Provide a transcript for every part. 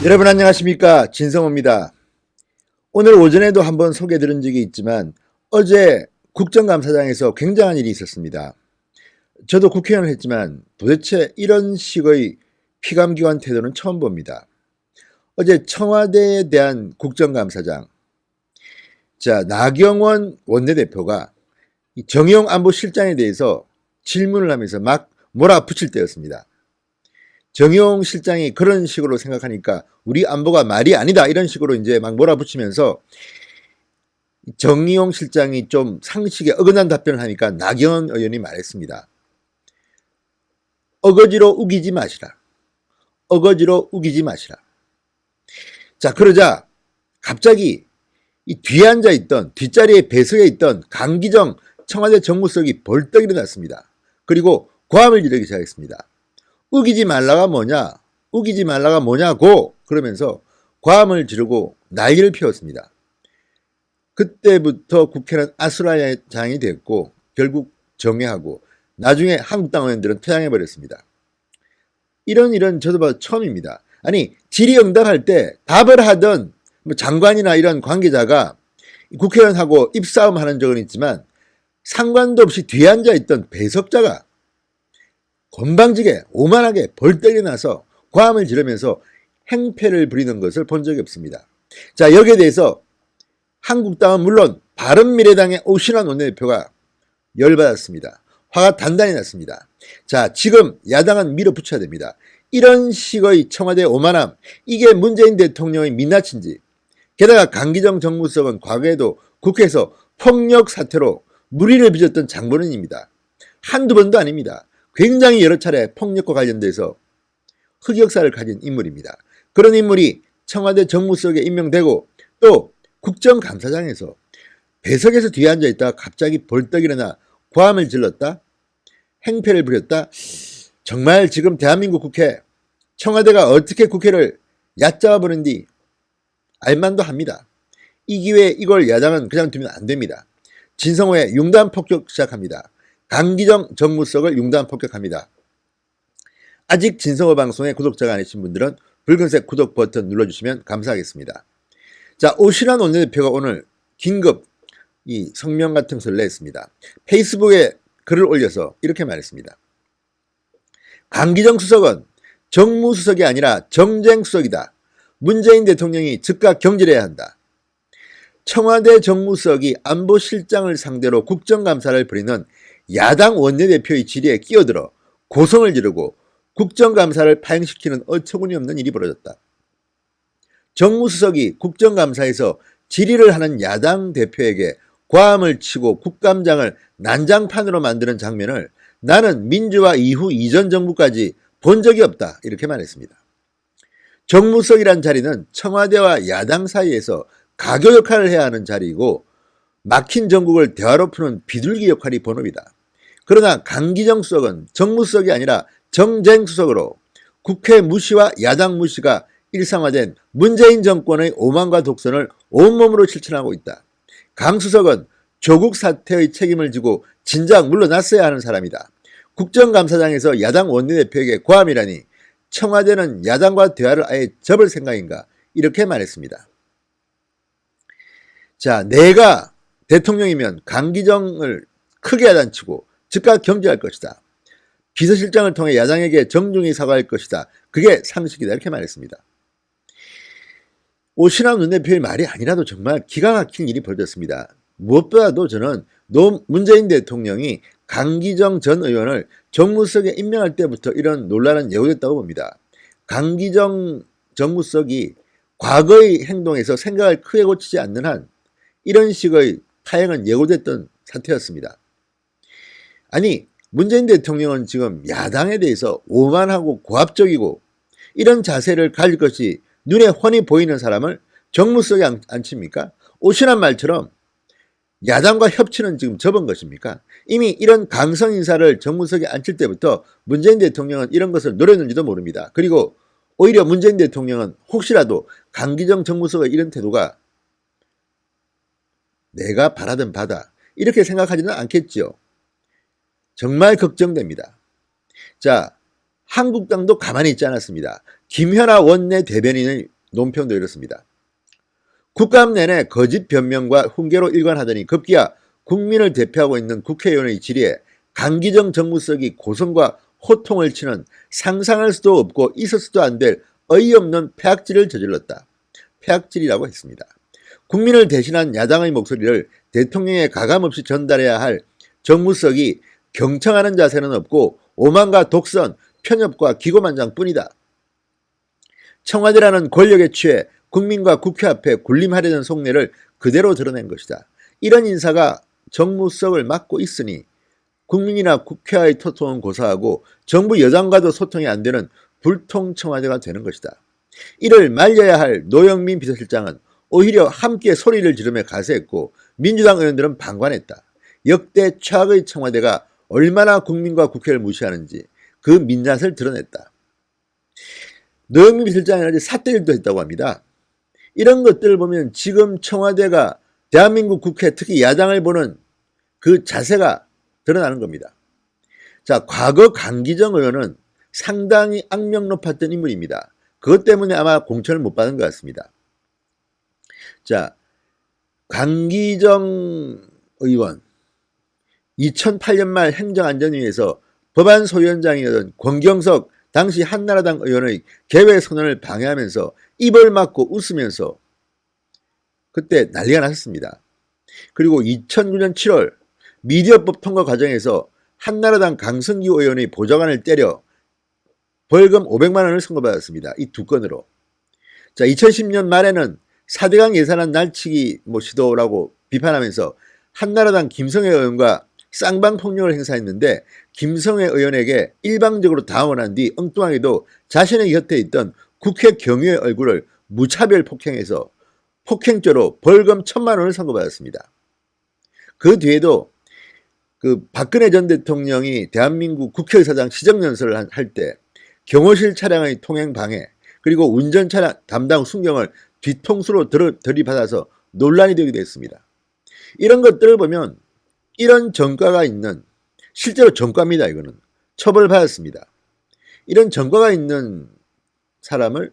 여러분 안녕하십니까, 진성호입니다. 오늘 오전에도 한번 소개해드린 적이 있지만 어제 국정감사장에서 굉장한 일이 있었습니다. 저도 국회의원을 했지만 도대체 이런 식의 피감기관 태도는 처음 봅니다. 어제 청와대에 대한 국정감사장, 나경원 원내대표가 정의용 안보실장에 대해서 질문을 하면서 막 몰아붙일 때였습니다. 정의용 실장이 그런 식으로 생각하니까 우리 안보가 말이 아니다, 이런 식으로 이제 막 몰아붙이면서 정의용 실장이 좀 상식에 어긋난 답변을 하니까 나경원 의원이 말했습니다. 어거지로 우기지 마시라. 어거지로 우기지 마시라. 자, 그러자 갑자기 이 뒤에 앉아있던, 뒷자리에 배석에 있던 강기정 청와대 정무수석이 벌떡 일어났습니다. 그리고 고함을 지르기 시작했습니다. 우기지 말라가 뭐냐? 우기지 말라가 뭐냐고! 그러면서 고함을 지르고 난리를 피웠습니다. 그때부터 국회는 아수라장이 됐고 결국 정회하고 나중에 한국당 의원들은 퇴장해버렸습니다. 이런 저도 봐도 처음입니다. 아니, 질의응답할 때 답을 하던 장관이나 이런 관계자가 국회의원하고 입싸움 하는 적은 있지만 상관도 없이 뒤에 앉아있던 배석자가 건방지게 오만하게 벌떡 일어나서 고함을 지르면서 행패를 부리는 것을 본 적이 없습니다. 자, 여기에 대해서 한국당은 물론 바른미래당의 오신환 원내대표가 열받았습니다. 화가 단단히 났습니다. 자, 지금 야당은 밀어붙여야 됩니다. 이런 식의 청와대 오만함, 이게 문재인 대통령의 민낯인지, 게다가 강기정 정무수석은 과거에도 국회에서 폭력 사태로 물의를 빚었던 장본인입니다. 한두 번도 아닙니다. 굉장히 여러 차례 폭력과 관련돼서 흑역사를 가진 인물입니다. 그런 인물이 청와대 정무수석에 임명되고 또 국정감사장에서 배석에서 뒤에 앉아있다가 갑자기 벌떡 일어나 고함을 질렀다? 행패를 부렸다? 정말 지금 대한민국 국회, 청와대가 어떻게 국회를 얕잡아 버린지 알만도 합니다. 이 기회에 이걸 야당은 그냥 두면 안 됩니다. 진성호의 융단 폭격 시작합니다. 강기정 정무수석을 융단 폭격합니다. 아직 진성호 방송의 구독자가 아니신 분들은 붉은색 구독 버튼 눌러주시면 감사하겠습니다. 자, 오신환 원내대표가 오늘 긴급 이 성명 같은 것을 냈습니다. 페이스북에 글을 올려서 이렇게 말했습니다. 강기정 수석은 정무수석이 아니라 정쟁수석이다. 문재인 대통령이 즉각 경질해야 한다. 청와대 정무수석이 안보실장을 상대로 국정감사를 벌이는 야당 원내대표의 질의에 끼어들어 고성을 지르고 국정감사를 파행시키는 어처구니없는 일이 벌어졌다. 정무수석이 국정감사에서 질의를 하는 야당 대표에게 고함을 치고 국감장을 난장판으로 만드는 장면을 나는 민주화 이후 이전 정부까지 본 적이 없다, 이렇게 말했습니다. 정무수석이란 자리는 청와대와 야당 사이에서 가교 역할을 해야 하는 자리이고 막힌 전국을 대화로 푸는 비둘기 역할이 본업이다. 그러나 강기정 수석은 정무수석이 아니라 정쟁수석으로 국회 무시와 야당 무시가 일상화된 문재인 정권의 오만과 독선을 온몸으로 실천하고 있다. 강 수석은 조국 사태의 책임을 지고 진작 물러났어야 하는 사람이다. 국정감사장에서 야당 원내대표에게 고함이라니 청와대는 야당과 대화를 아예 접을 생각인가, 이렇게 말했습니다. 자, 내가 대통령이면 강기정을 크게 야단치고 즉각 경질할 것이다. 비서실장을 통해 야당에게 정중히 사과할 것이다. 그게 상식이다, 이렇게 말했습니다. 오신환 원내대표의 말이 아니라도 정말 기가 막힌 일이 벌어졌습니다. 무엇보다도 저는 문재인 대통령이 강기정 전 의원을 정무수석에 임명할 때부터 이런 논란은 예고됐다고 봅니다. 강기정 정무수석이 과거의 행동에서 생각을 크게 고치지 않는 한 이런 식의 파행은 예고됐던 사태였습니다. 아니, 문재인 대통령은 지금 야당에 대해서 오만하고 고압적이고 이런 자세를 가질 것이 눈에 훤히 보이는 사람을 정무수석에 앉힙니까? 오신환 말처럼 야당과 협치는 지금 접은 것입니까? 이미 이런 강성 인사를 정무수석에 앉힐 때부터 문재인 대통령은 이런 것을 노렸는지도 모릅니다. 그리고 오히려 문재인 대통령은 혹시라도 강기정 정무수석의 이런 태도가 내가 바라던 바다, 이렇게 생각하지는 않겠지요. 정말 걱정됩니다. 자, 한국당도 가만히 있지 않았습니다. 김현아 원내 대변인의 논평도 이렇습니다. 국감 내내 거짓 변명과 훈계로 일관하더니 급기야 국민을 대표하고 있는 국회의원의 질의에 강기정 정무석이 고성과 호통을 치는 상상할 수도 없고 있을 수도 안 될 어이없는 폐악질을 저질렀다. 폐악질이라고 했습니다. 국민을 대신한 야당의 목소리를 대통령에 가감없이 전달해야 할 정무석이 경청하는 자세는 없고 오만과 독선, 편협과 기고만장뿐이다. 청와대라는 권력에 취해 국민과 국회 앞에 군림하려는 속내를 그대로 드러낸 것이다. 이런 인사가 정무석을 맡고 있으니 국민이나 국회와의 소통은 고사하고 정부 여당과도 소통이 안 되는 불통 청와대가 되는 것이다. 이를 말려야 할 노영민 비서실장은 오히려 함께 소리를 지르며 가세했고 민주당 의원들은 방관했다. 역대 최악의 청와대가 얼마나 국민과 국회를 무시하는지 그 민낯을 드러냈다. 노영민 비서실장이 어제 삿대질도 했다고 합니다. 이런 것들을 보면 지금 청와대가 대한민국 국회 특히 야당을 보는 그 자세가 드러나는 겁니다. 자, 과거 강기정 의원은 상당히 악명 높았던 인물입니다. 그것 때문에 아마 공천을 못 받은 것 같습니다. 자, 강기정 의원 2008년 말 행정안전위에서 법안 소위원장이었던 권경석 당시 한나라당 의원의 개회 선언을 방해하면서 입을 막고 웃으면서 그때 난리가 났습니다. 그리고 2009년 7월 미디어법 통과 과정에서 한나라당 강승규 의원의 보좌관을 때려 벌금 500만 원을 선고받았습니다. 이 두 건으로. 자, 2010년 말에는 4대강 예산안 날치기 시도라고 비판하면서 한나라당 김성애 의원과 쌍방폭력을 행사했는데 김성애 의원에게 일방적으로 당원한 뒤 엉뚱하게도 자신의 곁에 있던 국회 경위의 얼굴을 무차별 폭행해서 폭행죄로 벌금 1,000만 원을 선고받았습니다. 그 뒤에도 그 박근혜 전 대통령이 대한민국 국회의사당 시정연설을 할 때 경호실 차량의 통행 방해 그리고 운전 차량 담당 순경을 뒤통수로 들이받아서 논란이 되기도 했습니다. 이런 것들을 보면 이런 전과가 있는 실제로 전과입니다. 이거는 처벌받았습니다. 이런 전과가 있는 사람을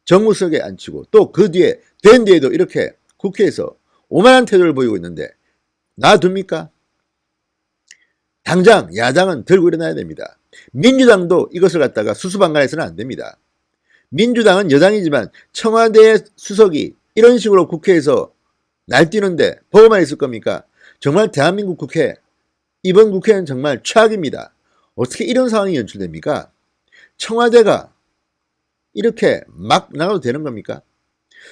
정무석에 앉히고 또 그 뒤에 된 뒤에도 이렇게 국회에서 오만한 태도를 보이고 있는데 놔둡니까? 당장 야당은 들고 일어나야 됩니다. 민주당도 이것을 갖다가 수수방관해서는 안 됩니다. 민주당은 여당이지만 청와대의 수석이 이런 식으로 국회에서 날뛰는데 보고만 있을 겁니까? 정말 대한민국 국회, 이번 국회는 정말 최악입니다. 어떻게 이런 상황이 연출됩니까? 청와대가 이렇게 막 나가도 되는 겁니까?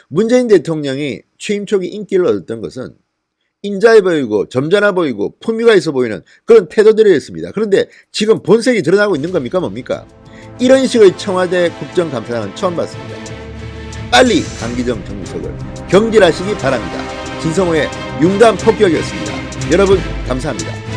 문재인 대통령이 취임 초기 인기를 얻었던 것은 인자해 보이고 점잖아 보이고 품위가 있어 보이는 그런 태도들이었습니다. 그런데 지금 본색이 드러나고 있는 겁니까? 뭡니까? 이런 식의 청와대 국정감사는 처음 봤습니다. 빨리 강기정 정무석을 경질하시기 바랍니다. 진성호의 융단 폭격이었습니다. 여러분 감사합니다.